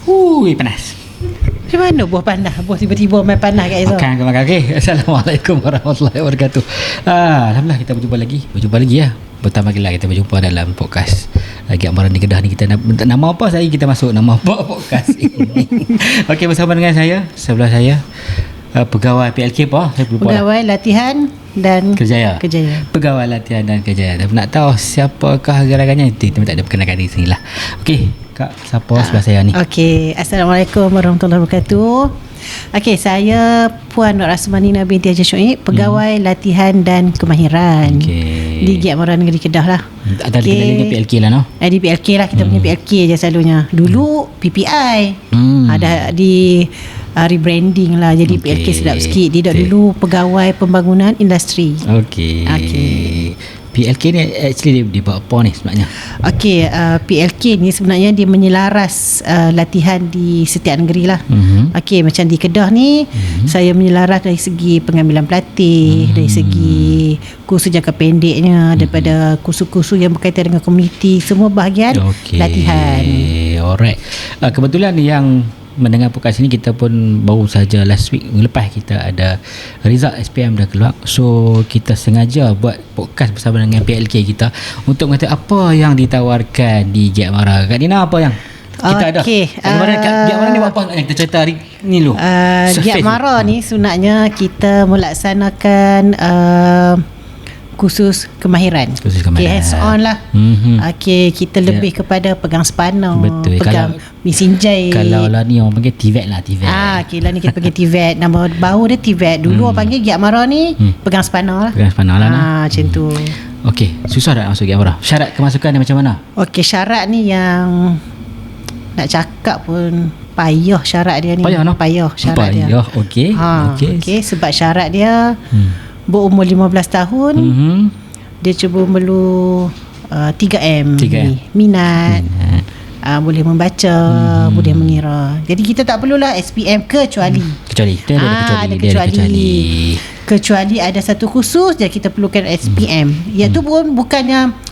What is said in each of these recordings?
Panas. Macam mana buah panas? Buah tiba-tiba main panas kat Aizah. Makan. Okay. Assalamualaikum warahmatullahi wabarakatuh. Alhamdulillah kita berjumpa lagi ya. Pertama kali kita berjumpa dalam podcast Giat Mara di Kedah ni. Kita nama apa saya kita masuk nama apa podcast ini. Okey, bersama dengan saya, sebelah saya pegawai PLK apa? Saya lupa. Pegawai latihan dan Kerjaya. Pegawai latihan dan kerjaya. Tapi nak tahu siapakah gerakannya, kita tak ada perkenalkan di sinilah. Okey, Kak, siapa sebelah saya ni? Okey, Assalamualaikum warahmatullahi wabarakatuh. Okey, saya Puan Nur Asmanina binti Haji Syuib, pegawai latihan dan kemahiran di Giat Mara Negeri Kedah lah. Ada dikenali dengan PLK lah, no? Di PLK lah, kita punya PLK je selalunya. Dulu PPI, ada di rebranding lah jadi PLK sedap sikit. Dia dulu Pegawai Pembangunan Industri. Okey. PLK ni actually dia buat apa ni sebenarnya? Okey, PLK ni sebenarnya dia menyelaras latihan di setiap negeri lah. Okey, macam di Kedah ni saya menyelaras dari segi pengambilan pelatih, dari segi kursus jangka pendeknya, daripada kursus-kursus yang berkaitan dengan komuniti, semua bahagian latihan. Alright. Kebetulan yang mendengar podcast ini, kita pun baru saja last week lepas kita ada result SPM dah keluar. So kita sengaja buat podcast bersama dengan PLK kita untuk mengetahui apa yang ditawarkan di Giat Mara. Kak Nina, apa yang kita ada? Giat Mara ni buat apa sebenarnya? Kita cerita hari ni dulu. Giat Mara ni sebenarnya kita melaksanakan kursus kemahiran. Hands on lah. Kita lebih kepada pegang spana, pegang mesin jahit. Kalau lah ni orang panggil TVET lah, TVET. Lah ni kita panggil TVET. Nama baru dia TVET. Dulu orang panggil Giat Mara ni pegang spana lah. Pegang spana lah. Macam tu. Okey, susah tak masuk Giat Mara? Syarat kemasukan dia macam mana? Okey, syarat ni yang nak cakap pun payah syarat dia ni. Payah syarat dia. Okey, sebab syarat dia berumur 15 tahun, dia cuba perlu 3M ni, minat, boleh membaca, boleh mengira. Jadi kita tak perlulah SPM kecuali ada satu khusus je kita perlukan SPM. Iaitu pun bukannya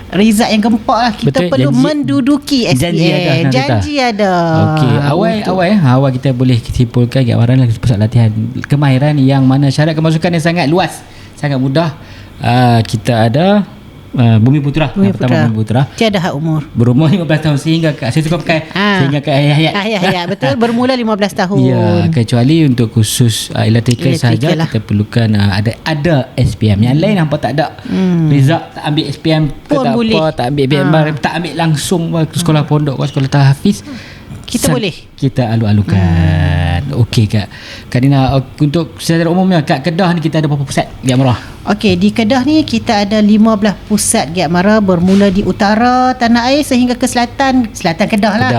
result yang gempak lah. Kita perlu menduduki SPM. Janji ada. Okey, awal kita boleh simpulkan Giat Mara adalah pusat latihan kemahiran yang mana syarat kemasukan yang sangat luas, sangat mudah. Kita ada Bumi Putra. Tiada had umur. Berumur 15 tahun sehingga ke sehingga ke hayat. Betul, bermula 15 tahun. Ya, kecuali untuk khusus electrical saja lah. Kita perlukan ada SPM. Yang lain hampa tak ada. Result tak ambil SPM ke tak boleh. Tak ambil BMR, tak ambil langsung ke sekolah pondok ke sekolah tahfiz. Kita boleh. Kita alu-alukan. Okey Kak Nina, untuk secara umumnya kat Kedah ni kita ada berapa pusat Giat Mara? Okey, di Kedah ni kita ada 15 pusat Giat Mara, bermula di utara tanah air sehingga ke selatan Kedah lah.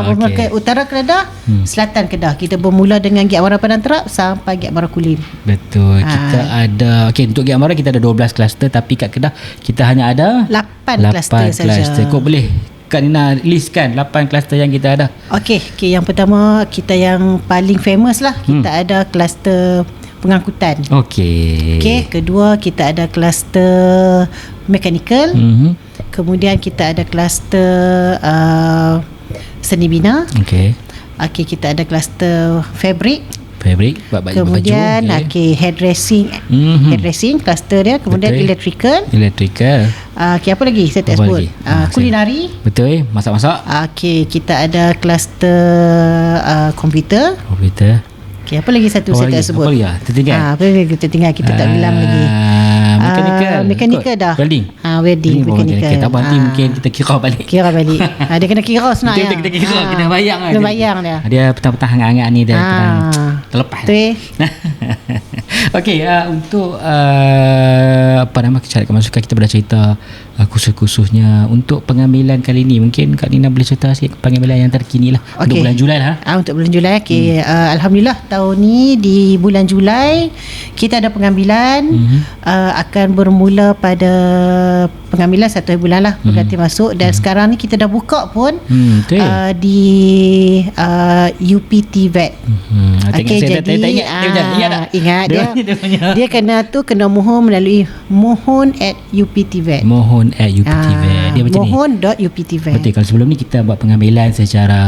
Bermula ke utara Kedah, selatan Kedah. Kita bermula dengan Giat Mara Padang Terap sampai Giat Mara Kulim. Betul. Kita ada untuk Giat Mara kita ada 12 kluster, tapi kat Kedah kita hanya ada 8 kluster saja. Kau boleh Kak Nina listkan 8 kluster yang kita ada. Okey, yang pertama kita yang paling famous lah, kita ada kluster pengangkutan. Okey, kedua kita ada kluster mechanical. Kemudian kita ada kluster seni bina. Okey, kita ada kluster fabric, kemudian hairdressing, cluster dia. Kemudian electrical. Apa lagi saya tak sebut? Kulinari. Betul, masak-masak. Kita ada kluster komputer. Apa lagi satu saya tak sebut? Apa lagi tertinggal kita tak bilang lagi. Mekanikal dah. Welding mekanikal. Kita berhenti mungkin kita kira balik. Dia kena kira sebenarnya. Kita kira, kena bayang lah. Kena bayang dia. Dia petang-petang hangat-hangat ni dia terlepas. Okey, untuk syarat kemasukan kita dah cerita kursus-kursusnya. Untuk pengambilan kali ni mungkin Kak Nina boleh cerita sikit pengambilan yang terkini lah. Untuk bulan Julai lah. Untuk bulan Julai. Alhamdulillah tahun ni di bulan Julai kita ada pengambilan. Akan bermula pada pengambilan 1 bulan lah berganti masuk. Dan sekarang ni kita dah buka pun di UPTVET. jadi tak ingat dia kena mohon at UPTVET. Dia macam mohon.uptvet. Betul. Kalau sebelum ni kita buat pengambilan secara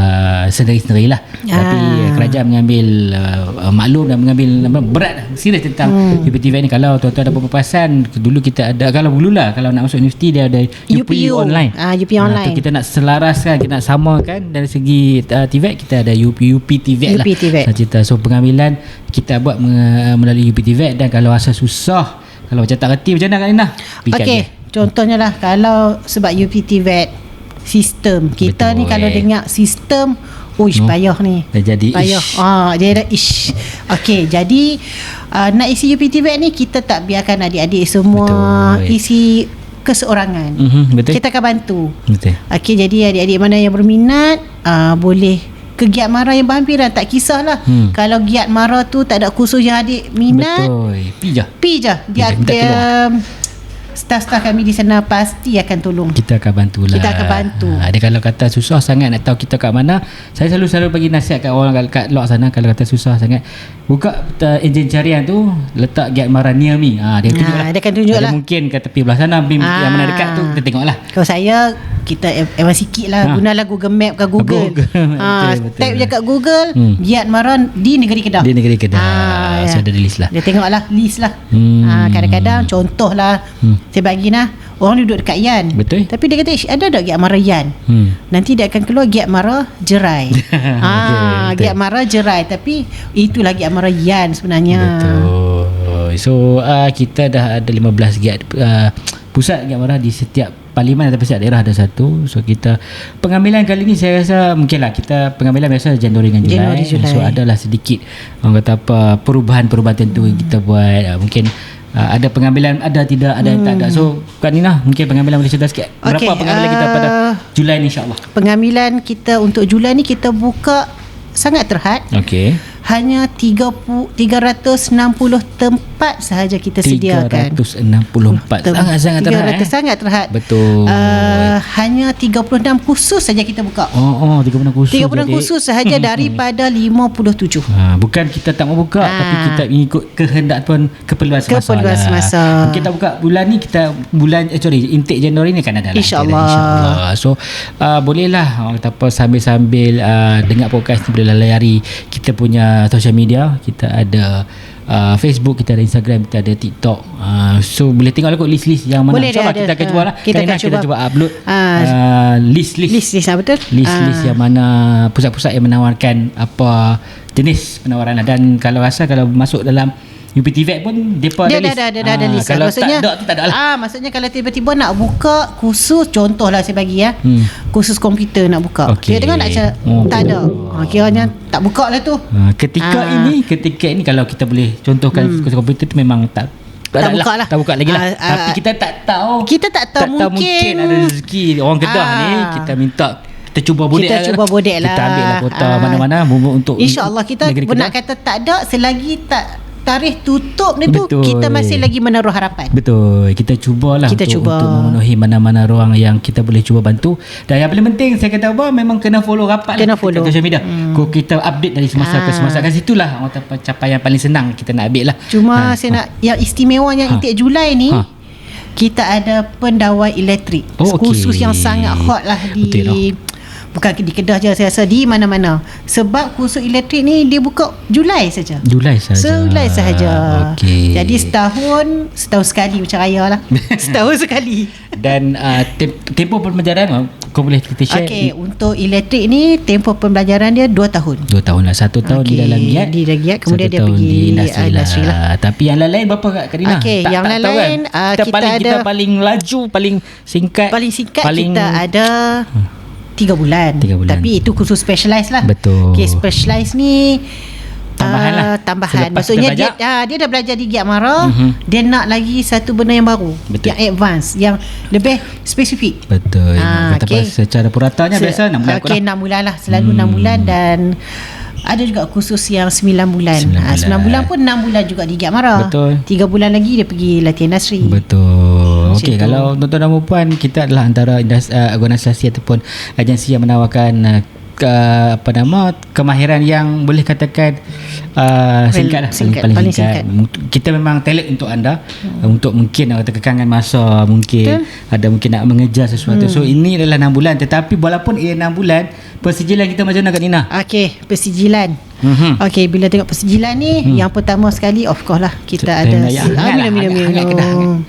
sendiri-sendiri lah. Tapi kerajaan mengambil maklum dan mengambil berat serius tentang UPTVET ni. Kalau tuan-tuan ada berpapasan, dulu kita ada, kalau nak masuk universiti dia ada UPU online. UPU online. Kita nak selaraskan, kita nak samakan dari segi TVET, kita ada UPTVET lah. So pengambilan kita buat melalui UPTVET. Dan kalau rasa susah, kalau macam tak reti macam mana Kak Nina? Okey, contohnya lah kalau sebab UPTVET sistem kita ni, kalau dengar sistem payah ni. Dah jadi payah. Dia dah Okey, jadi nak isi UPTVET ni, kita tak biarkan adik-adik semua isi keseorangan. Betul. Kita akan bantu. Betul. Okey, jadi adik-adik mana yang berminat boleh ke Giat Mara yang berhampiran. Tak kisahlah kalau Giat Mara tu tak ada kursus yang adik minat. Betul. Pi je. Dia staf-staf kami di sana pasti akan tolong. Kita akan bantulah. Kita akan bantu. Ada kalau kata susah sangat nak tahu kita kat mana, saya selalu bagi nasihat kat orang kat luar sana. Kalau kata susah sangat, buka enjin carian tu, letak Giat Mara near me. Dia tunjuklah. Dia akan tunjuklah. Mungkin kat tepi belah sana, yang mana dekat tu kita tengoklah. Kalau saya, kita ewan sikit lah. Gunalah Google Map ke Google. Type je kat Google Giat Mara di negeri Kedah. So ada list lah. Dia tengoklah list lah. Kadang-kadang contoh lah, saya bagi orang duduk dekat Yan. Betul. Tapi dia kata ada tak Giat Mara Yan? Nanti dia akan keluar Giat Mara Jerai. Giat Mara Jerai, tapi itulah Giat Mara Yan sebenarnya. Betul. So kita dah ada 15 Giat pusat Giat Mara di setiap parlimen atau setiap daerah ada satu. So kita pengambilan kali ni saya rasa mungkinlah kita pengambilan biasa Januari dengan Julai. So adalah sedikit orang kata apa perubahan-perubahan tentu yang kita buat. Mungkin ada pengambilan, ada tidak, ada yang tak ada. So Kak Nina, mungkin pengambilan boleh cerita sikit. Berapa pengambilan kita pada Julai ni, insyaAllah? Pengambilan kita untuk Julai ni kita buka sangat terhad. Hanya 360 tempat sahaja kita sediakan. 364 sangat terhad. Sangat terhad. Betul. Hanya 36 khusus saja kita buka. 36 khusus. 36 khusus sahaja daripada 57. Bukan kita tak mau buka, tapi kita mengikut kehendak tuan, keperluan semasa. Kita buka bulan ni, kita intake Januari ni kan ada lah. InsyaAllah. So bolehlah orang kata apa, sambil-sambil dengar podcast ni, bolehlah layari kita punya social media. Kita ada Facebook, kita ada Instagram, kita ada TikTok. So boleh tengok lah kot list-list yang mana. InsyaAllah kita akan cuba lah. Kita cuba upload list betul. List yang mana pusat-pusat yang menawarkan apa jenis penawaran lah. Dan kalau masuk dalam UPTVET pun dia ada list. Kalau maksudnya, tak ada tu tak ada lah. Maksudnya kalau tiba-tiba nak buka kursus, contohlah saya bagi kursus komputer nak buka, dia tengok nak tak ada, kiranya tak buka lah tu. Ketika ini kalau kita boleh contohkan kursus komputer tu memang tak buka lagi lah. Tapi kita tak tahu mungkin ada rezeki orang Kedah ni, kita minta kita cuba bodek lah. Kita ambil lah kota mana-mana untuk InsyaAllah kita nak kata tak ada, selagi tak tarikh tutup ni tu, kita masih lagi menaruh harapan. Betul. Kita cubalah untuk memenuhi mana-mana ruang yang kita boleh cuba bantu. Dan yang paling penting saya kata apa, memang kena follow rapat lah social media. Kita update dari semasa ke semasa. Kat situlah capaian paling senang kita nak ambil lah. Cuma saya nak yang istimewa yang intake Julai ni, kita ada pendawai elektrik. Kursus yang sangat hot lah bukan di Kedah je, saya rasa di mana-mana. Sebab kursus elektrik ni dia buka Julai saja. Jadi setahun sekali macam raya lah. Setahun sekali. Dan tempoh pembelajaran kau boleh kita share. Untuk elektrik ni tempoh pembelajaran dia 2 tahun. 2 tahun lah. 1 tahun di dalam Giat, kemudian dia pergi industri lah. Tapi yang lain berapa Kak Karina? Yang lain kita paling laju, paling singkat kita ada 3 bulan. Tapi itu khusus specialize lah. Betul. Specialize ni tambahan. Maksudnya dia dah belajar di Giat Mara, dia nak lagi satu benda yang baru. Betul. Yang advance, yang lebih spesifik. Betul. Secara puratanya biasa 6 bulan. 6 bulan lah. Selalu 6 bulan. Dan ada juga khusus yang 9 bulan. 9 bulan pun 6 bulan juga di Giat Mara. Betul. 3 bulan lagi dia pergi latihan industri. Betul. Kalau tuan-tuan dan puan, kita adalah antara organisasi ataupun agensi yang menawarkan kemahiran yang boleh katakan singkat, paling singkat. Kita memang talent untuk anda, untuk mungkin kekangan masa, mungkin ada mungkin nak mengejar sesuatu. So ini adalah 6 bulan, tetapi walaupun ia 6 bulan, persijilan kita macam mana Kak Nina? Okey, persijilan. Bila tengok persijilan ni, yang pertama sekali of course lah kita ada minum.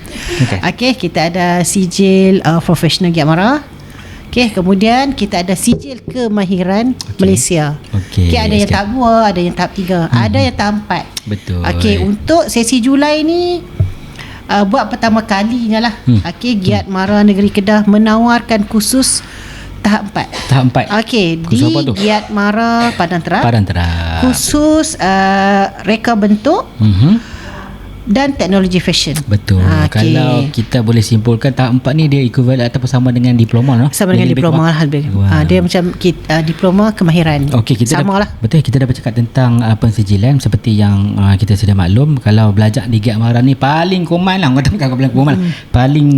Okey, kita ada sijil profesional Giat Mara. Okey, kemudian kita ada sijil kemahiran Malaysia. Okey, ada yang tahap 2, ada yang tahap 3, ada yang tahap 4. Betul. Okey, untuk sesi Julai ni buat pertama kalinya lah. Okey, Giat Mara Negeri Kedah menawarkan kursus tahap 4. Tahap 4. Okey, di Giat Mara Padang Terap. Khusus reka bentuk dan teknologi fashion. Betul. Kalau kita boleh simpulkan tahap 4 ni dia equivalent ataupun sama dengan diploma lah. Sama dengan diploma lah. Dia macam diploma kemahiran. Okey, kita sama lah. Betul, kita dah bercakap tentang pensijilan seperti yang kita sudah maklum. Kalau belajar di Giat Mara ni paling common lah. Paling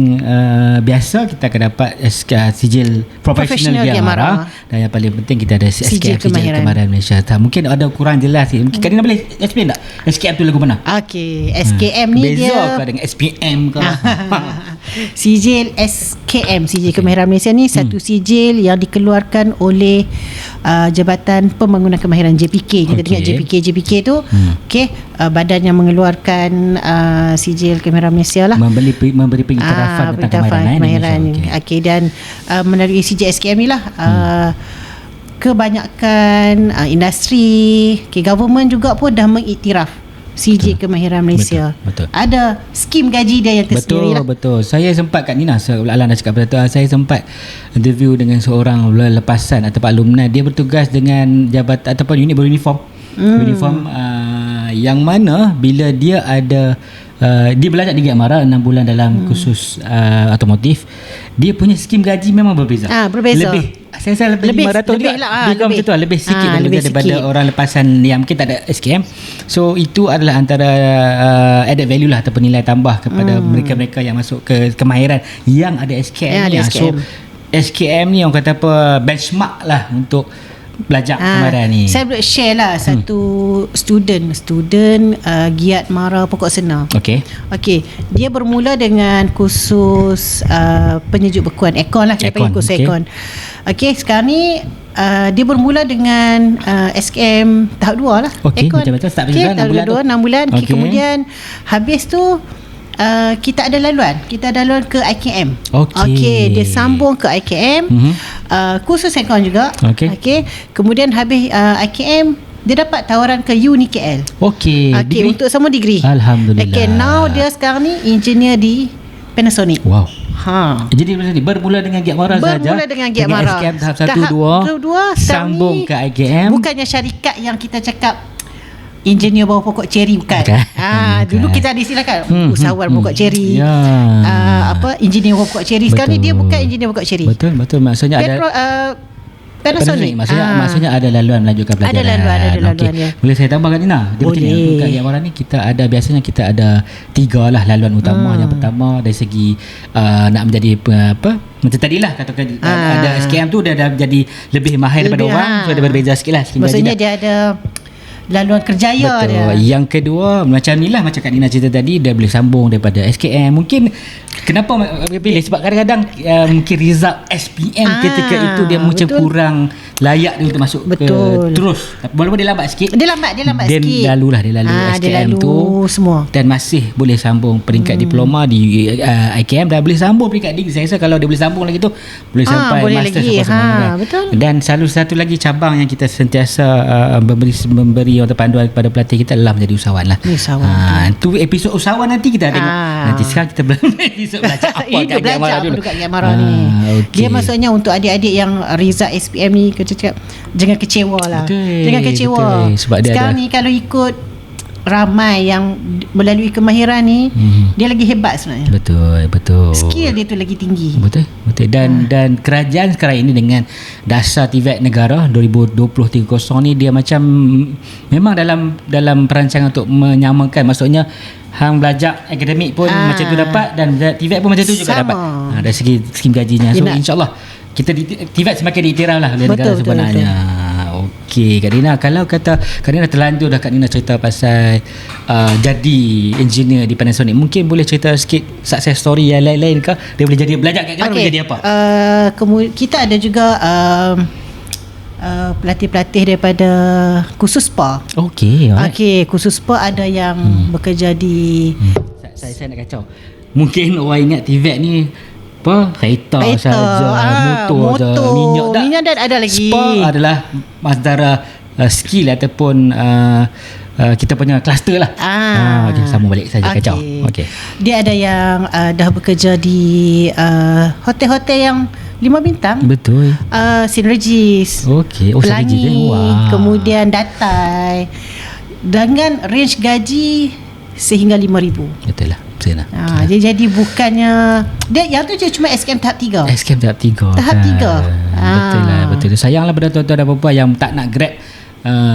biasa kita akan dapat sijil profesional Giat Mara. Dan yang paling penting kita ada SKM, sijil kemahiran Malaysia. Mungkin ada kurang jelas. Mungkin Kadina boleh explain tak SKM tu lagu mana? Okey, SKM ni beza dia ke dengan SPM ke? Sijil SKM, Sijil Kemahiran Malaysia ni satu sijil yang dikeluarkan oleh Jabatan Pembangunan Kemahiran JPK. Kita dengar JPK tu badan yang mengeluarkan sijil Kemahiran Malaysia lah, memberi pengiktirafan tentang kemahiran. Okey, dan melalui sijil SKM ni lah kebanyakan industri, government juga pun dah mengiktiraf sijil kemahiran Malaysia. Betul. Ada skim gaji dia yang tersendiri lah. Betul. Saya sempat Kak Nina, Alan dah cakap betul, saya sempat interview dengan seorang lepasan atau alumni. Dia bertugas dengan jabatan ataupun unit beruniform. Uniform yang mana bila dia ada dia belajar di Giat Mara 6 bulan dalam kursus otomotif, dia punya skim gaji memang berbeza. Berbeza. Saya lebih 500 juga lebih sikit daripada orang lepasan yang mungkin tak ada SKM. So itu adalah antara added value lah ataupun nilai tambah kepada mereka-mereka yang masuk ke kemahiran yang ada SKM. So SKM ni orang kata apa, benchmark lah untuk belajar kemahiran ni. Saya boleh share lah satu student Giat Mara Pokok Sena. Okey, dia bermula dengan kursus penyejuk bekuan aircon lah, dia panggil kursus aircon. Okey, sekarang ni dia bermula dengan SKM tahap 2 lah. Betul-betul start tahap 2 6 bulan. Kemudian habis tu kita ada laluan ke IKM. Okey, dia sambung ke IKM, kursus aircon juga. Okey, kemudian habis IKM dia dapat tawaran ke UNIKL. Okey, untuk sama degree. Alhamdulillah. Okey, now dia sekarang ni engineer di Panasonic. Wow. Jadi bermula dengan Giat Mara saja. Bermula dengan Giat Mara. SKM tahap 1 2 sambung ke IKM. Bukannya syarikat yang kita cakap engineer bawah pokok ceri, bukan. Dulu kita ada istilah kan, usahawan pokok ceri, engineer bawah pokok ceri. Sekarang ni dia bukan engineer pokok ceri. Betul. Maksudnya Panasonic. Maksudnya ada laluan melanjutkan pelajaran. Ada laluan ya. Boleh saya tambahkan Nina? Dia betul ni. Kat Giat Mara ni biasanya kita ada 3 lah laluan utama. Yang pertama dari segi nak menjadi macam tadilah katakan ada SKM tu dia dah jadi lebih mahir daripada orang. So dia berbeza sikit lah. Maksudnya dia ada laluan kerjaya dia. Yang kedua macam ni lah, macam Kak Nina cerita tadi, dia boleh sambung daripada SKM. Mungkin kenapa pilih, sebab kadang-kadang mungkin result SPM ketika itu dia macam kurang layak dia untuk masuk ke terus. Walaupun dia lambat sikit. Dia lambat sikit. Dia lalu SKM tu semua. Dan masih boleh sambung peringkat diploma di IKM, dan boleh sambung peringkat degree. Saya rasa kalau dia boleh sambung lagi tu boleh sampai master sampai betul. Dan selalu satu lagi cabang yang kita sentiasa memberi panduan kepada pelatih kita adalah menjadi usahawan lah. Tu episod usahawan nanti kita tengok. Nanti sekarang kita episod belajar apa kat Giat Mara ni. Dia maksudnya untuk adik-adik yang result SPM ni, jangan kecewa lah. Jangan kecewa. Sekarang ni kalau ikut ramai yang melalui kemahiran ni, dia lagi hebat sebenarnya. Betul. Skill dia tu lagi tinggi. Betul. Dan kerajaan sekarang ini dengan dasar TVET negara 2030 ni, dia macam memang dalam perancangan untuk menyamakan. Maksudnya hang belajar akademik pun macam tu dapat, dan TVET pun macam tu juga dapat. Dari segi skim gajinya. So insyaAllah kita TVET semakin diiktiraf lah oleh negara sebenarnya. Okey, Kak Nina, kalau kata Kak Nina terlanjur dah Kak Nina cerita pasal jadi engineer di Panasonic, mungkin boleh cerita sikit success story yang lain-lain ke? Dia boleh jadi belajar kat mana, boleh jadi apa? Kita ada juga pelatih-pelatih daripada Khusus Spa. Okey, Khusus Spa ada yang bekerja di saya nak kacau. Mungkin orang ingat TVET ni kereta saja, motor, minyak dah ada lagi. Spa adalah antara skill ataupun kita punya kluster lah. Okay, sama balik saja kacau. Okay. Dia ada yang dah bekerja di hotel-hotel yang 5 bintang. Betul. Synergis. Pelangi. Kemudian Datai. Dengan range gaji sehingga 5,000. Betul lah. Dia jadi bukannya dia yang tu je cuma SKM tahap 3. SKM tahap 3. Betul lah. Sayanglah pada tuan-tuan dan puan yang tak nak grab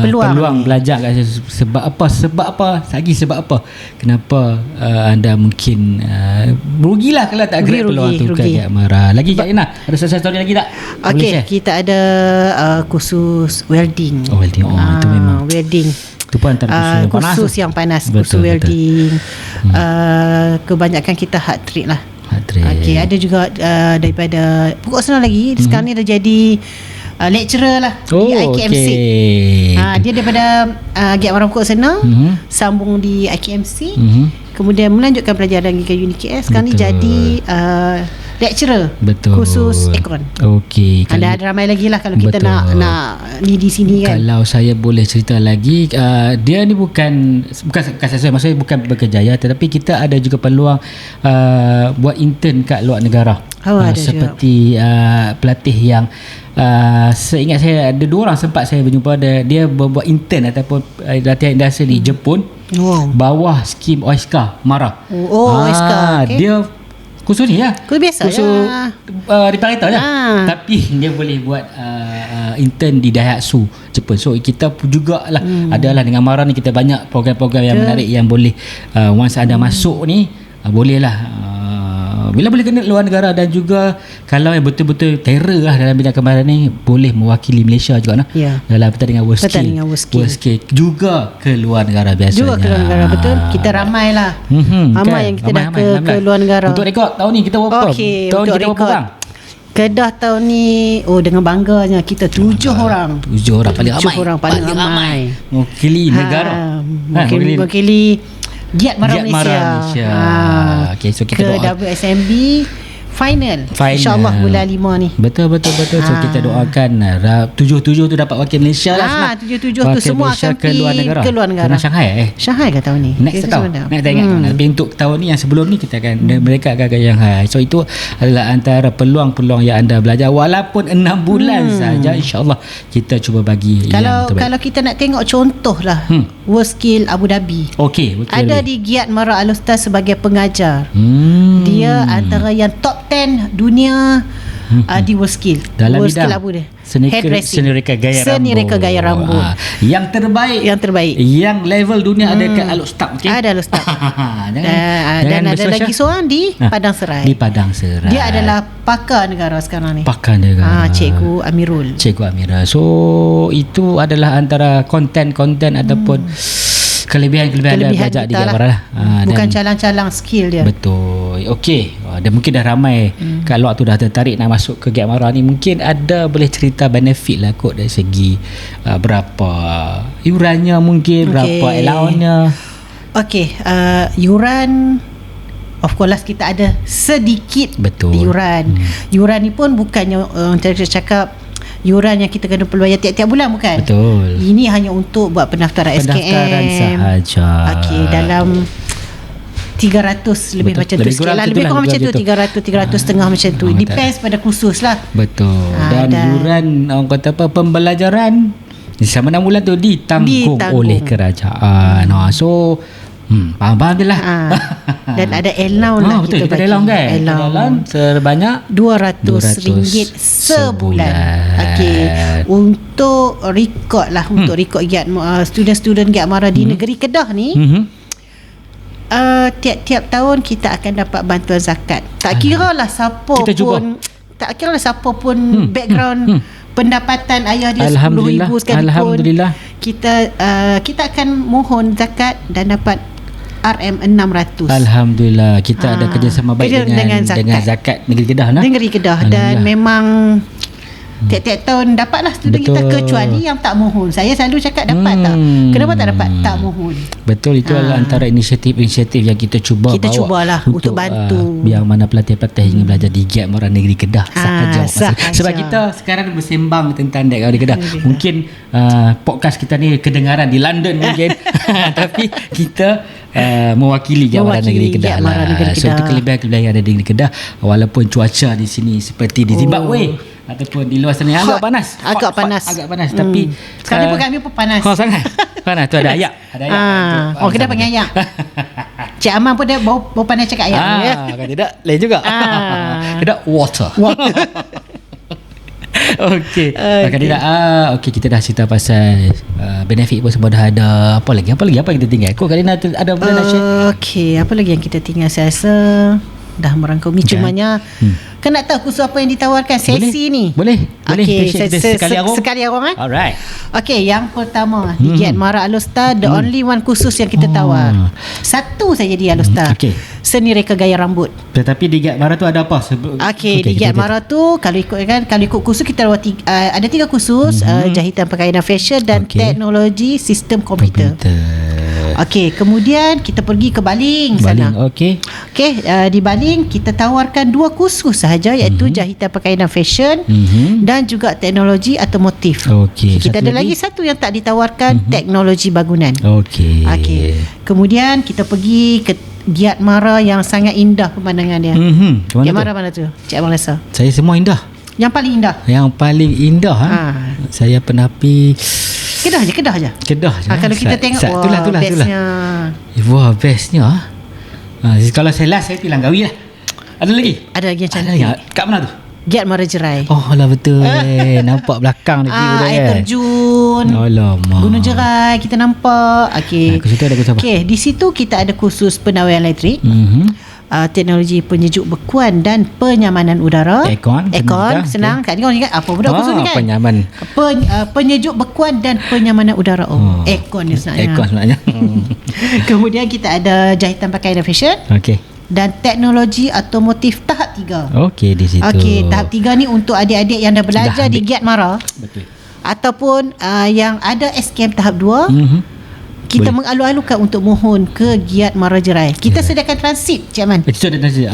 peluang belajar kat sebab apa kenapa anda mungkin rugilah kalau tak grab peluang tu kat Mara. Lagi Kak Ina, ada satu story lagi tak? Okey, kita ada kursus welding. Itu memang welding. Itu pun antara kursus yang panas. Kursus welding. Kebanyakan kita hard trade lah. Okey, ada juga daripada pokok senang lagi. Sekarang ni dah jadi lecturer lah di IKMC. Dia daripada Giat Marah Pokok Senang, sambung di IKMC, kemudian melanjutkan pelajaran lagi ke UniKS. Sekarang ni jadi lecturer khusus Akron. Okey. Ada ramai lagi lah kalau kita nak ni di sini kan. Kalau saya boleh cerita lagi, dia ni bukan sesuai, maksudnya bukan berkejaya, tetapi kita ada juga peluang buat intern kat luar negara. Seperti pelatih yang seingat saya ada 2 orang sempat saya berjumpa, dia buat intern ataupun latihan industri di Jepun. Bawah skim OISCA Mara. OISCA. Dia kursus ni lah, kursus biasa reparator je, tapi dia boleh buat intern di Daihatsu Jepun. So kita jugalah adalah dengan Mara ni kita banyak program-program yang menarik yang boleh once anda masuk ni bolehlah bila boleh kena luar negara, dan juga kalau yang betul-betul terror lah dalam bidang kemaran ni boleh mewakili Malaysia juga dalam pertandingan World Skill juga ke luar negara biasanya. Juga ke luar negara, betul. Kita ramai lah ramai yang kita dah ke luar negara. Untuk rekod tahun ni kita buat apa? Tahun ni kita buat apa? Kedah tahun ni dengan bangganya kita 7 orang. 7 orang paling ramai. Mewakili negara. Mewakili Giat Mara Malaysia. Okay, so kita ke WSMB final. InsyaAllah bulan 5 ni. Betul. So kita doakan 7-7 tu dapat wakil Malaysia lah. 7-7 tu semua akan ke luar negara. Kena Shanghai Shanghai ke tahun ni? Next tahun. Nak ingat. Tapi untuk tahun ni yang sebelum ni kita akan mereka akan ke Shanghai. So itu adalah antara peluang-peluang yang anda belajar walaupun 6 bulan saja. InsyaAllah kita cuba bagi yang terbaik. Kalau kita nak tengok contoh lah World Skill Abu Dhabi. Ada di Giat Mara Al-Ustaz sebagai pengajar. Dia antara yang top 10 dunia di World Skill. Dalam World bidang Skill apa dia? Seni reka gaya rambut. Yang terbaik. Yang level dunia ada ke Al-Ustaz. Ada Al-Ustaz. Dan ada lagi seorang di Padang Serai. Dia adalah pakar negara sekarang ni. Cikgu Amirul. So itu adalah antara konten ataupun kelebihan anda belajar di Giat lah. Bukan calang-calang skill dia. Betul. Okey. Dan mungkin dah ramai kat luar tu dah tertarik nak masuk ke Giat Mara ni. Mungkin ada boleh cerita benefit lah kot dari segi berapa iurannya mungkin, berapa allowance-nya. Yuran of course kita ada sedikit yuran. Yuran ni pun bukannya saya cakap yuran yang kita kena bayar tiap-tiap bulan, bukan. Betul. Ini hanya untuk buat pendaftaran SKM sahaja. Dalam 300 lebih macam tu sikit lah. Lebih kurang macam tu 300 setengah macam tu. Depends pada kursus lah. Betul. Dan yuran orang kata apa, pembelajaran selama 6 bulan tu ditanggung oleh kerajaan. So faham je lah. Dan ada allowance lah. Betul, kita ada allowance kan. Allowance sebanyak RM200 sebulan. Untuk rekod lah, untuk rekod student-student Giat Mara di negeri Kedah ni, tiap-tiap tahun kita akan dapat bantuan zakat. Tak kira lah siapa kita pun tak kira lah siapa pun background pendapatan ayah dia 10,000 sekalipun, kita akan mohon zakat dan dapat RM600. Alhamdulillah, kita ada kerjasama baik dengan zakat Negeri Kedah lah. Negeri Kedah. Dan memang tiap-tiap tahun dapatlah student kita, kecuali yang tak mohon. Saya selalu cakap dapat tak? Kenapa tak dapat? Tak mohon. Betul, itu adalah antara inisiatif yang kita cubalah untuk bantu yang mana pelatih-pelatih ingin belajar di Giat Mara Negeri Kedah sahaja. Sebab kita sekarang bersembang tentang Giat Mara Kedah. Mungkin podcast kita ni kedengaran di London mungkin tapi kita mewakili Giat Mara Negeri Kedah lah. So itu kelebihan yang ada di Negeri Kedah, walaupun cuaca di sini seperti di Zimbabwe ataupun di luar sana agak panas. Agak panas. Tapi sekarang pun kami pun panas. Sangat panas. Tu ada ayak. Kita panggil ayak. Cik Aman pun dia bau panas cakap ayak. Kalau tidak lain juga. Tidak water. Okey. Kalau tidak okey, kita dah cerita pasal benefit pun semua dah ada. Apa lagi yang kita tinggal? Kok Karina ada benda nak share? Okey, apa lagi yang kita tinggal? Saya rasa dah merangkumi. Cumanya kan nak tahu kursus apa yang ditawarkan sesi ni. Boleh. Okey, sekali arung. Alright. Okey, yang pertama di Giat Mara Alostar, the only one kursus yang kita tawar. Satu saja di Alostar. Seni reka gaya rambut. Tetapi di Giat Mara tu ada apa? Okey, di Giat Mara tu kalau ikut kursus kita ada 3 kursus, jahitan pakaian dan fashion dan teknologi sistem komputer. Okey, kemudian kita pergi ke Baling sana. Okey, di Baling kita tawarkan 2 kursus sahaja, iaitu jahitan pakaian dan fashion dan juga teknologi otomotif. Kita ada lagi satu yang tak ditawarkan, teknologi bangunan. Okey. Kemudian kita pergi ke Giat Mara yang sangat indah pemandangan dia. Giat Mara mana tu? Cik Abang rasa? Saya semua indah. Yang paling indah. Saya pernah pergi Kedah je. Kalau kita tengok bestnya. Wah, bestnya. Kalau saya last, saya pergi Langkawi lah. Ada lagi yang cantik. Kat mana tu? Giat Mara Jerai. Oh lah, betul. Nampak belakang ni air terjun. Alamak. Gunung Jerai kita nampak. Okey. Di situ kita ada kursus pendawaian elektrik. Teknologi penyejuk bekuan dan penyamanan udara. Aircon senang kan kau ingat apa benda kursus ni kan? Penyejuk bekuan dan penyamanan udara. Aircon ni sebenarnya. Kemudian kita ada jahitan pakaian dan fashion. Dan teknologi otomotif tahap 3. Di situ. Tahap 3 ni untuk adik-adik yang dah belajar di Giat Mara. Betul. Ataupun yang ada SKM tahap 2. Kita mengalu-alukan untuk mohon ke Giat Mara Jerai. Kita sediakan transit, Cik Man. Itu ada transit.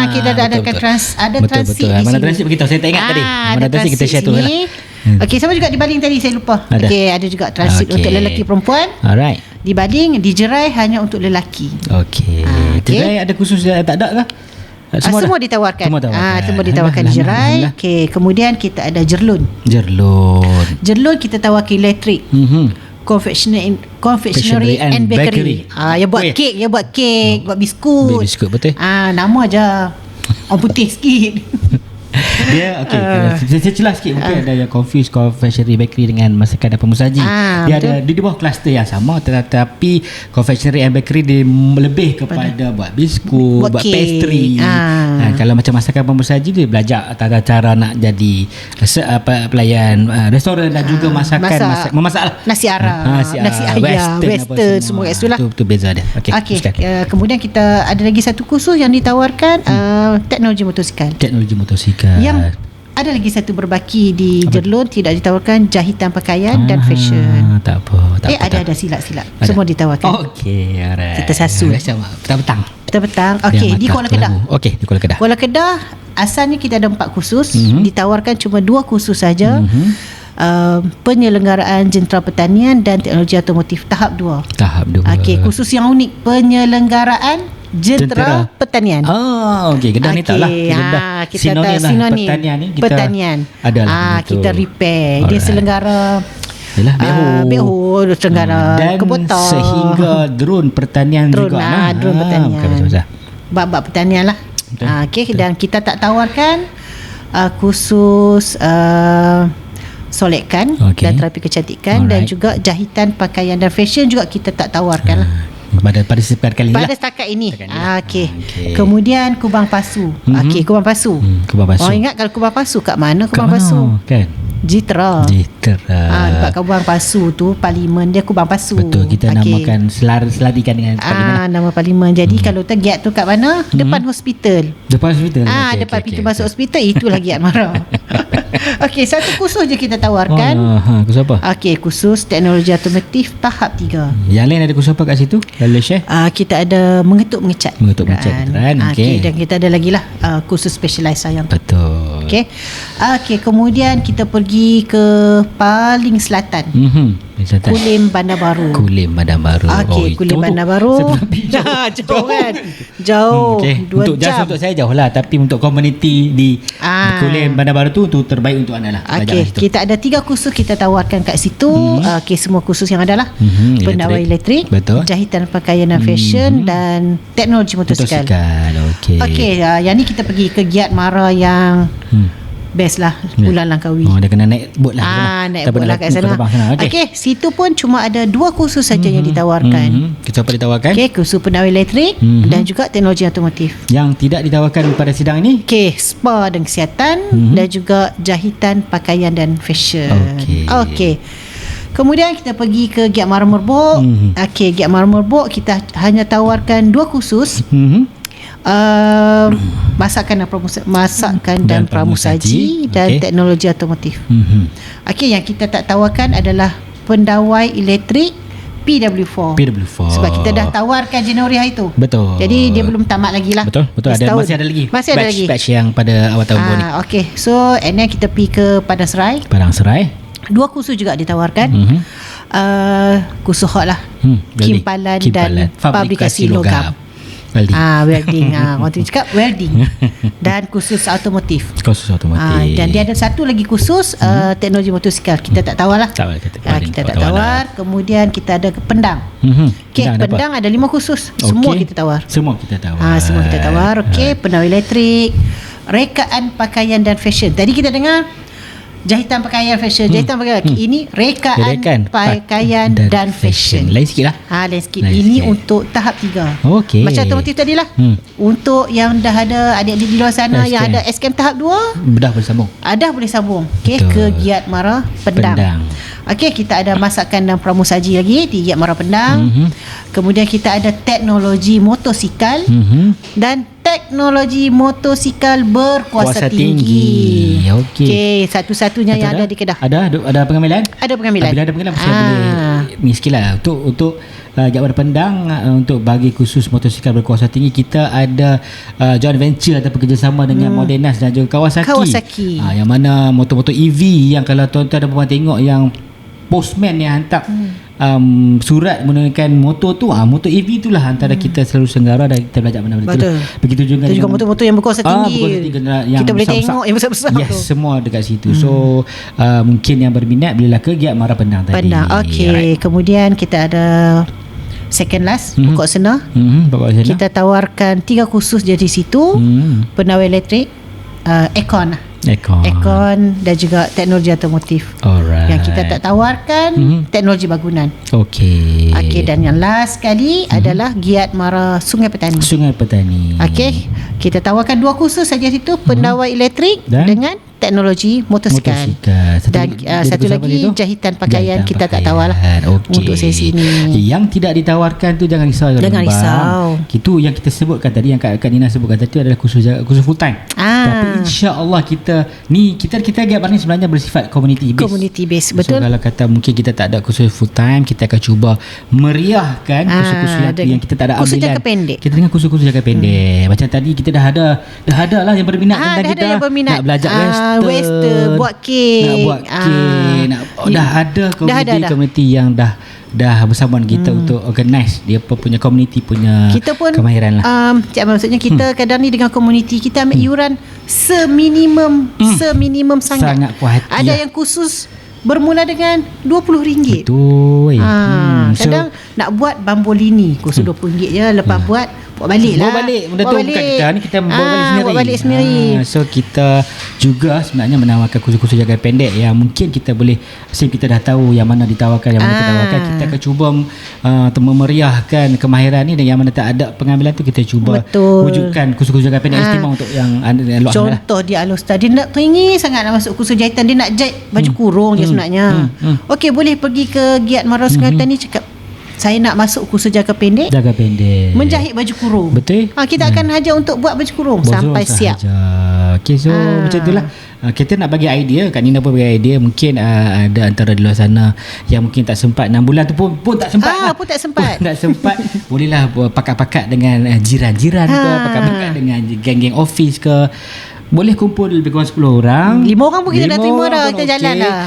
Kita dah adakan transit di sini. Mana transit beritahu, saya tak ingat tadi. Mana transit kita share tu lah. Okey, sama juga di Baling tadi saya lupa. Okey, ada juga transit untuk lelaki perempuan. Alright. Di Baling, di Jerai hanya untuk lelaki. Jerai ada khusus tak ada kah? Semua ditawarkan. Semua ditawarkan di Jerai. Okey, kemudian kita ada Jerlun kita tawarkan elektrik. Confectionery and bakery. Yang buat kek, buat biskut. Betul. Nama aja orang putih sikit. Dia saya celah sikit. Mungkin ada yang confuse confectionery bakery dengan masakan dan pemusaji. Dia ada di bawah kluster yang sama, tetapi confectionery and bakery dia lebih kepada buat biskut, buat pastry. Kalau macam masakan pemusaji, dia belajar tata cara nak jadi pelayan restoran dan juga memasak nasi Arab, nasi ayam, western semua kat situ lah. Itu beza dia. Kemudian kita ada lagi satu kursus yang ditawarkan, teknologi motosikal. Yang ada lagi satu berbaki di Jerlun, tidak ditawarkan jahitan pakaian dan fashion. Tak apa. Ada silap-silap. Semua ditawarkan. Alright. Kita sasul. Petang-petang. Di Kuala Kedah. Di Kuala Kedah. Kuala Kedah asalnya kita ada 4 kursus. Ditawarkan cuma 2 kursus saja. Penyelenggaraan jentera pertanian dan teknologi otomotif tahap 2. Kursus yang unik, penyelenggaraan jentera pertanian. Kedah ni taklah. Kita sinonim pertanian. Kita repair. Dia selenggara beho selenggara kebotol sehingga drone pertanian juga. Drone pertanian. Bab pertanian lah. Dan kita tak tawarkan khusus solekan dan terapi kecantikan. Dan juga jahitan pakaian dan fashion juga kita tak tawarkan lah. Pada sekali pada setakat ini. Okey. Kemudian kubang pasu. Okey, kubang pasu. Kubang pasu. Ingat kalau kubang pasu kat mana kubang pasu? Kan? Jitra. Dekat kubang pasu tu parlimen dia kubang pasu. Betul, kita namakan selarikan dengan parlimen. Nama parlimen. Jadi kalau giat tu kat mana? Depan hospital. Depan hospital. Depan pintu masuk hospital, itulah giat Mara. Okey, satu kursus je kita tawarkan. Kursus apa? Okey, kursus teknologi automotif tahap 3. Yang lain ada kursus apa kat situ? Lalu share. Kita ada mengetuk mengecat. Okey. Dan kita ada lagi lah kursus specialize yang tu. Betul. Okey, kemudian kita pergi ke paling selatan. Kulim Bandar Baru. Okey, Kulim Bandar Baru. Jauh kan? Jauh. 2 jam. Untuk saya jauh lah, tapi untuk komuniti di Kulim Bandar Baru tu terbaik untuk anda lah. Okey, kita ada 3 kursus kita tawarkan kat situ. Okey, semua kursus yang ada lah. Pendawai elektrik, jahitan pakaian dan fashion, dan teknologi motosikal. Okey, yang ni kita pergi ke Giat Mara yang best lah, Pulau Langkawi. Dia kena naik bot lah. Naik bot lah kat sana. Okey, situ pun cuma ada 2 kursus saja yang ditawarkan. Kita apa ditawarkan? Okey, kursus pendawai elektrik dan juga teknologi automotif. Yang tidak ditawarkan pada sidang ini? Okey, spa dan kesihatan dan juga jahitan pakaian dan fashion. Okey. Kemudian kita pergi ke Giat Mara Merbok. Okey, Giat Mara Merbok kita hanya tawarkan 2 kursus. Masakan dan pramusaji dan teknologi automotif. Okey, yang kita tak tawarkan adalah pendawai elektrik PW4. Sebab kita dah tawarkan Januari hari tu. Betul. Jadi dia belum tamat lagi lah. Betul. Masih ada lagi. Batch yang pada awal tahun ni. Okey. So, and then kita pergi ke Padang Serai. 2 kursus juga ditawarkan. Kursus hot lah. Kimpalan dan fabrikasi logam. Welding. Orang tu cakap welding. Dan kursus automotif. Dan dia ada satu lagi kursus teknologi motosikal. Kita tak tawar lah. Kita tak tawar. Kemudian kita ada Pendang. Pendang ada 5 kursus. Semua kita tawar. Semua kita tawar. Okey, pendawai elektrik, rekaan pakaian dan fashion. Tadi kita dengar jahitan pakaian fashion. Ini rekaan pakaian dan fashion. Lain sikit lah. Lain sikit. Ini untuk tahap 3. Macam automotif tadi lah. Untuk yang dah ada adik-adik di luar sana yang ada SKM tahap 2, dah boleh sambung. Okey, ke Giat Mara Pendang. Okey, kita ada masakan dan pramusaji lagi di Giat Mara Pendang. Kemudian kita ada teknologi motosikal dan teknologi motosikal berkuasa tinggi. Okey, satu-satunya yang ada di Kedah. Ada pengamilan? Ada pengamilan. Bila ada pengamilan saya boleh ni sikit lah. Untuk Giat Mara Pendang, untuk bagi khusus motosikal berkuasa tinggi, kita ada joint venture atau kerjasama dengan Modernas dan juga Kawasaki. Yang mana motor-motor EV yang kalau tuan-tuan dan puan tengok yang postman yang hantar surat menggunakan motor tu, motor EV itulah antara kita selalu senggara dan kita belajar mana-mana. Begitu juga dengan motor-motor yang berkuasa tinggi. Yang kita boleh tengok yang besar-besar tu. Semua dekat situ. So mungkin yang berminat bolehlah ke Giat Mara Pendang tadi. Okey, kemudian kita ada second last pokok sena. Kita tawarkan 3 kursus je di situ. Pendawai elektrik, aircon dan juga teknologi automotif. Yang kita tak tawarkan teknologi bangunan. Okey, dan yang last sekali adalah Giat Mara Sungai Petani. Okey, kita tawarkan 2 kursus saja situ, pendawai elektrik dengan teknologi motosikal. Dan satu lagi jahitan pakaian kita tak tawar lah untuk sesi ini. Yang tidak ditawarkan tu jangan risau. Itu yang kita sebutkan tadi, yang Kak Nina sebutkan tadi adalah kursus full time. Tapi insya-Allah kita Giat Mara ni sebenarnya bersifat community based. Betul. So kalau kata mungkin kita tak ada kursus full time, kita akan cuba meriahkan kursus-kursus yang kita tak ada kursus ambilan. Jangka pendek. Kita dengan kursus jangka pendek. Macam tadi kita dah ada lah yang berminat tentang kita nak belajar Western, buat kek, dah ada community yang dah bersama kita untuk organize dia punya community punya kita pun, kemahiran lah. Maksudnya kita kadang ni dengan community kita ambil iuran seminimum sangat puas hati. Ada yang khusus bermula dengan RM20. Betul. Kadang nak buat Bambolini kursus RM20 je. Lepas buat Bawa balik benda tu bukan kita ni, kita bawa balik sendiri. So kita juga sebenarnya menawarkan kursus-kursus jangka pendek yang mungkin kita boleh, since kita dah tahu yang mana ditawarkan, yang mana tidak tawarkan, kita akan cuba memeriahkan kemahiran ni, dan yang mana tak ada pengambilan tu kita cuba wujudkan kursus-kursus jangka pendek istimewa untuk yang luar. Contoh dia Al-Ustaz, dia nak teringin sangat nak masuk kursus jahitan, dia nak jahit baju kurung je sebenarnya. Okey, boleh pergi ke Giat Mara Sungai ni, cakap saya nak masuk kursus jangka pendek menjahit baju kurung. Betul. Kita akan hajar untuk buat baju kurung sampai siap. Okey, so macam itulah. Kita nak bagi idea, Kak Nina pun bagi idea. Mungkin ada antara di luar sana yang mungkin tak sempat 6 bulan tu pun tak sempat pun tak sempat. tak sempat. Bolehlah pakat-pakat dengan jiran-jiran ke, pakat-pakat dengan geng-geng office ke. Boleh kumpul lebih kurang 10 orang. 5 orang pun kita dah terima dah. Kita jalan dah.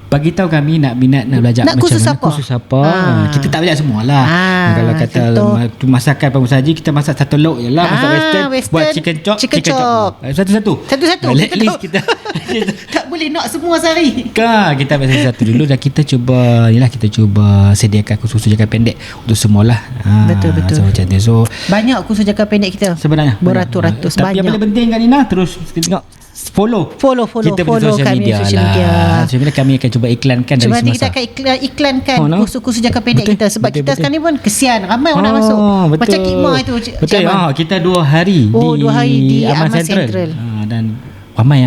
Bagi tahu kami nak belajar nak macam mana kursus apa. Kita tak belajar semualah. Kalau kata masakan pembusaji, kita masak satu lauk je lah. Masak western, buat chicken chop. Satu-satu. At least kita tak boleh nak semua sehari. Kita ambil satu dulu, dan kita cuba sediakan kursus jangka pendek untuk semualah. Betul. So macam tu. So banyak kursus jangka pendek kita sebenarnya, beratus-ratus. Tapi yang paling penting kan Nina, terus kita tengok follow kita follow social media lah. Sebenarnya kami akan cuba iklankan dari semasa. Kita akan iklankan kursus-kursus jangka pendek kita, sebab kita sekarang ni pun kesian ramai orang nak masuk. Macam Kikmah itu. Betul. Kita 2 hari di Aman Central. Dan ramai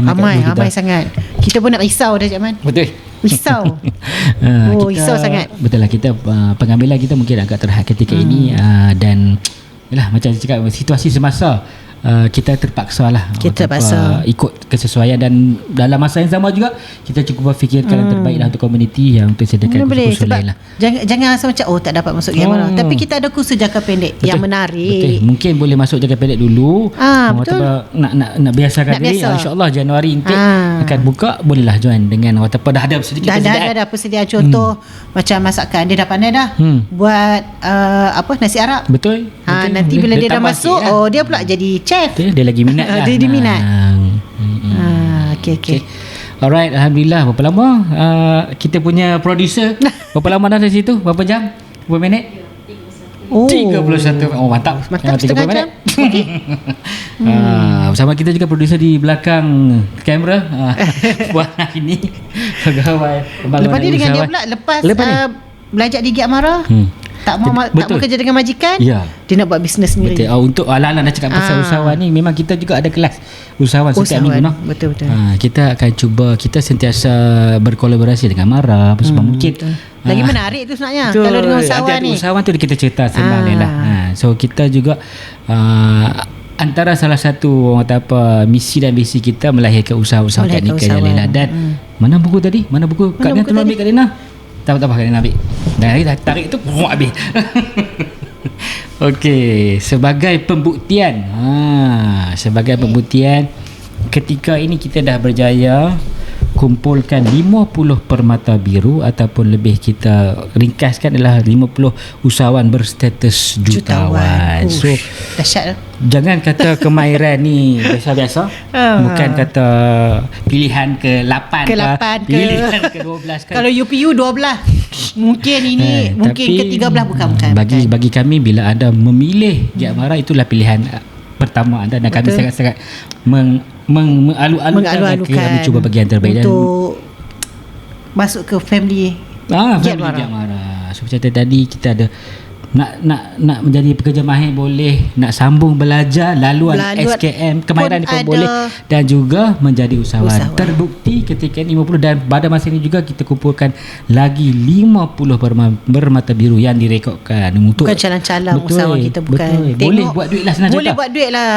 sangat. Kita pun nak risau dah, Cik Man. Betul. Risau. Risau sangat. Betul lah, kita pengambilan kita mungkin agak terhad ketika ini, dan yalah, macam saya cakap, situasi semasa kita terpaksa lah, ikut kesesuaian, dan dalam masa yang sama juga kita cuba fikirkan yang terbaik lah untuk komuniti yang untuk sediakan kursus lain lah. Jangan rasa macam tak dapat masuk Giat Mara, tapi kita ada kursus jangka pendek yang menarik. Mungkin boleh masuk jangka pendek dulu. Betul. Nak biasakan diri. InsyaAllah Januari intake akan buka, bolehlah join dengan dah ada sedikit persediaan. Dah persediaan. Contoh macam masakan, dia dah pandai dah buat nasi Arab. Betul. Nanti bila dia dah masuk, dia pula jadi chef. Dia lagi minat lah. Dia minat. Okay. Alright, Alhamdulillah. Berapa lama kita punya producer? Berapa lama dah dari situ? Berapa jam? Berapa minit? 31. Mantap. 30 minit. Bersama kita juga producer di belakang kamera buat hari ni. Lepas ni dengan dia pula lepas belajar di Giat Mara, tak mau kerja dengan majikan, dia nak buat bisnes sendiri. Untuk ala-ala nak cakap pasal usahawan ni, memang kita juga ada kelas usahawan setiap minggu. Betul. Kita akan cuba, kita sentiasa berkolaborasi dengan Mara sebab mungkin lagi menarik tu sebenarnya kalau dengan usahawan ni. Usahawan tu kita cerita senang lah. So kita juga antara salah satu misi dan visi kita melahirkan usaha-usaha teknikal yang lain. Dan mana buku tadi? Mana buku? Kak Nina tolong ambil Kak Nina. Tak apa Kak Nina ambil. Dan hari tarik tu habis. Okey, sebagai pembuktian. Sebagai pembuktian, ketika ini kita dah berjaya kumpulkan 50 permata biru, ataupun lebih kita ringkaskan adalah 50 usahawan berstatus jutawan. So dahsyat. Jangan kata kemahiran ni biasa-biasa. Bukan kata pilihan ke-8 pilihan ke-12 kan. Kalau UPU 12 mungkin ini mungkin ke-13 bukan. Bagi kami, bila anda memilih Giat Mara, itulah pilihan pertama anda, dan kami sangat-sangat mengalu-alukan. Kami cuba bagi yang terbaik untuk masuk ke family Giat Mara. So macam tadi kita ada nak menjadi pekerja mahir boleh, nak sambung belajar laluan SKM kemahiran pun boleh, dan juga menjadi usahawan. Terbukti ketika 50, dan pada masa ini juga kita kumpulkan lagi 50 bermata biru yang direkodkan untuk, bukan calang-calang usahawan kita, bukan boleh buat duit lah, senang boleh cerita. Buat duit lah.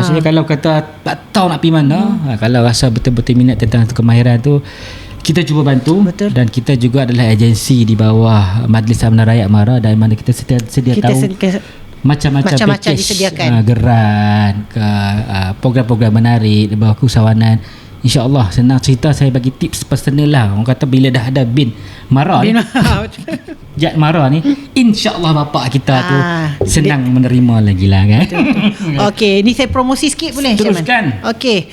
Maksudnya kalau kata tak tahu nak pergi mana, kalau rasa betul-betul minat tentang kemahiran tu, kita cuba bantu. Betul. Dan kita juga adalah agensi di bawah Majlis Amanah Rakyat Mara, dan mana kita sedia tahu macam-macam disediakan, geran ke program-program menarik di bawah keusahawanan. InsyaAllah, senang cerita, saya bagi tips personal lah. Orang kata bila dah ada bin Mara ni, Giat Mara ni, InsyaAllah bapak kita tu senang menerima lagi lah kan. Okey, ni saya promosi sikit boleh? Teruskan. Okey,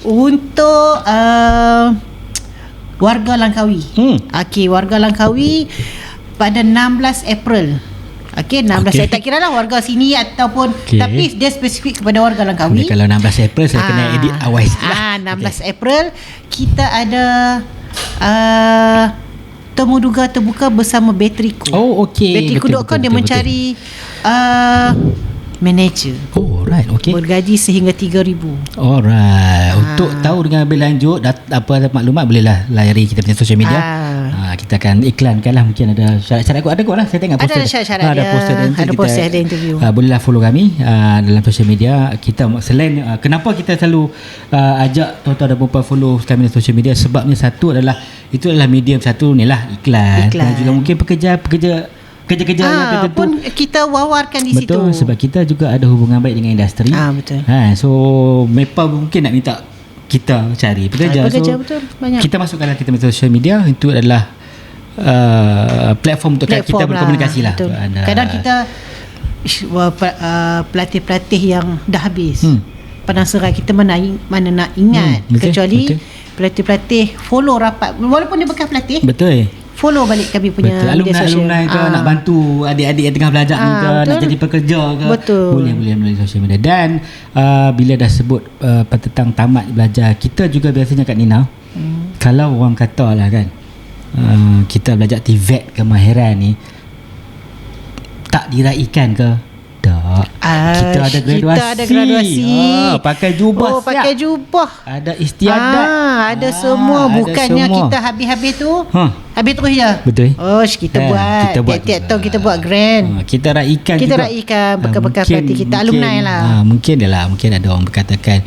untuk warga Langkawi. Okey, warga Langkawi pada 16 April Okey, 16 Saya tak kira lah warga sini ataupun tapi dia spesifik kepada warga Langkawi. Kalau 16 April saya kena edit awal lah. 16 April kita ada temu duga terbuka bersama Bateriku. Bateriku.com dia mencari manager. Alright, okey. Bergaji sehingga 3,000. Alright. Untuk tahu dengan lebih lanjut apa maklumat bolehlah layari kita punya social media. Kita akan iklankan lah. Mungkin ada syarat-syarat ada kot lah. Saya tengok poster. Ada syarat-syarat dia. Ada poster, ada interview. Bolehlah follow kami dalam social media. Kita selain kenapa kita selalu ajak tuan-tuan dan perempuan follow kami di social media, sebabnya satu adalah itu adalah medium, satu ni lah iklan. Dan juga mungkin kerja-kerja yang tertentu pun kita wawarkan di situ. Betul, sebab kita juga ada hubungan baik dengan industri. Betul. So mereka mungkin nak minta kita cari pekerja. Betul, banyak. Kita masukkan dalam kita social media. Itu adalah platform untuk kita berkomunikasi lah. Kadang kita pelatih-pelatih yang dah habis penasaran kita mana nak ingat. Kecuali pelatih-pelatih follow rapat, walaupun dia bekas pelatih. Betul, follow balik kami punya media sosial. Alumni ke nak bantu adik-adik yang tengah belajar ni ke, nak jadi pekerja ke, boleh melalui sosial media. Dan bila dah sebut tentang tamat belajar, kita juga biasanya Kak Nina, kalau orang kata lah kan, kita belajar TVET kemahiran ni tak diraikan ke? Tak. Kita ada graduasi. Pakai jubah. Pakai jubah. Ada istiadat. Ada semua. Bukannya semua. Kita habis-habis tu habis terus je. Betul. Kita buat tiap-tiap tahun kita buat grand. Kita raikan bekas-bekas pelatih kita, alumni lah. Mungkin ada orang berkatakan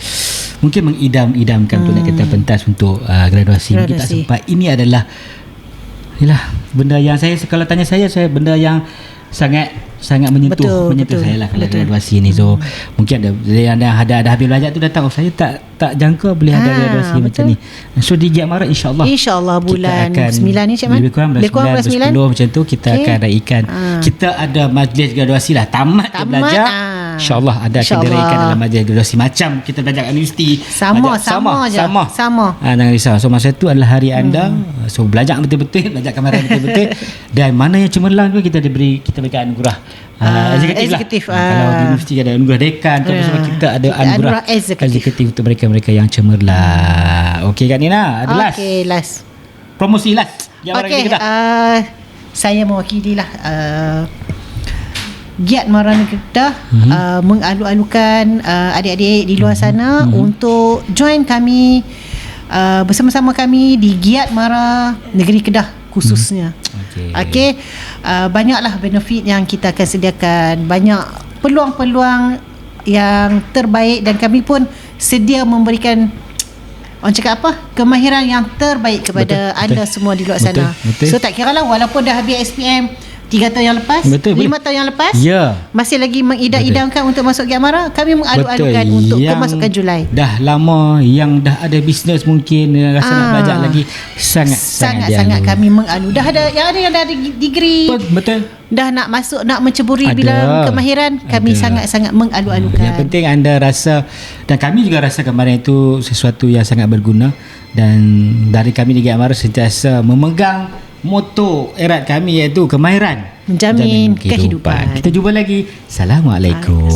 mungkin mengidam-idamkan untuk nak kita pentas untuk graduasi. Mungkin tak sempat. Ini adalah benda yang kalau tanya saya benda yang sangat menyentuh saya lah kalau graduasi ni. So mungkin ada yang dah habis belajar tu datang, saya tak jangka boleh ada graduasi macam ni. So di Giat Mara insyaAllah bulan 9 ni Cik Man, lebih kurang bulan 10 macam tu kita akan raikan. Kita ada majlis graduasi lah, tamat belajar. InsyaAllah akan diraikan dalam majlis graduasi macam kita belajar kat universiti. Sama. Jangan risau. So masa tu adalah hari anda. So belajar betul-betul, belajar kemarin betul-betul. Dan mana yang cemerlang tu kita berikan anugerah eksekutif lah. Kalau di universiti ada anugerah dekan, sebab kita ada anugerah eksekutif untuk mereka-mereka yang cemerlang. Okey Kak Nina, ada last promosi last. Saya mewakili lah Giat Mara Negeri Kedah mengalu-alukan adik-adik di luar sana untuk join kami bersama-sama kami di Giat Mara Negeri Kedah khususnya. Banyaklah benefit yang kita akan sediakan, banyak peluang-peluang yang terbaik, dan kami pun sedia memberikan kemahiran yang terbaik kepada anda semua di luar sana. So tak kira lah, walaupun dah habis SPM 3 tahun yang lepas, 5 tahun yang lepas, masih lagi mengidam-idamkan untuk masuk Giat Mara, kami mengalu-alukan untuk kemasukan Julai. Dah lama yang dah ada bisnes mungkin rasa nak belajar lagi, sangat kami mengalu. Dah ada yang dah ada degree, dah nak masuk, nak menceburi bidang kemahiran, kami sangat-sangat mengalu-alukan. Yang penting anda rasa, dan kami juga rasa kemarin itu sesuatu yang sangat berguna. Dan dari kami di Giat Mara sentiasa memegang moto erat kami, iaitu kemahiran menjamin kehidupan. Kita jumpa lagi. Assalamualaikum.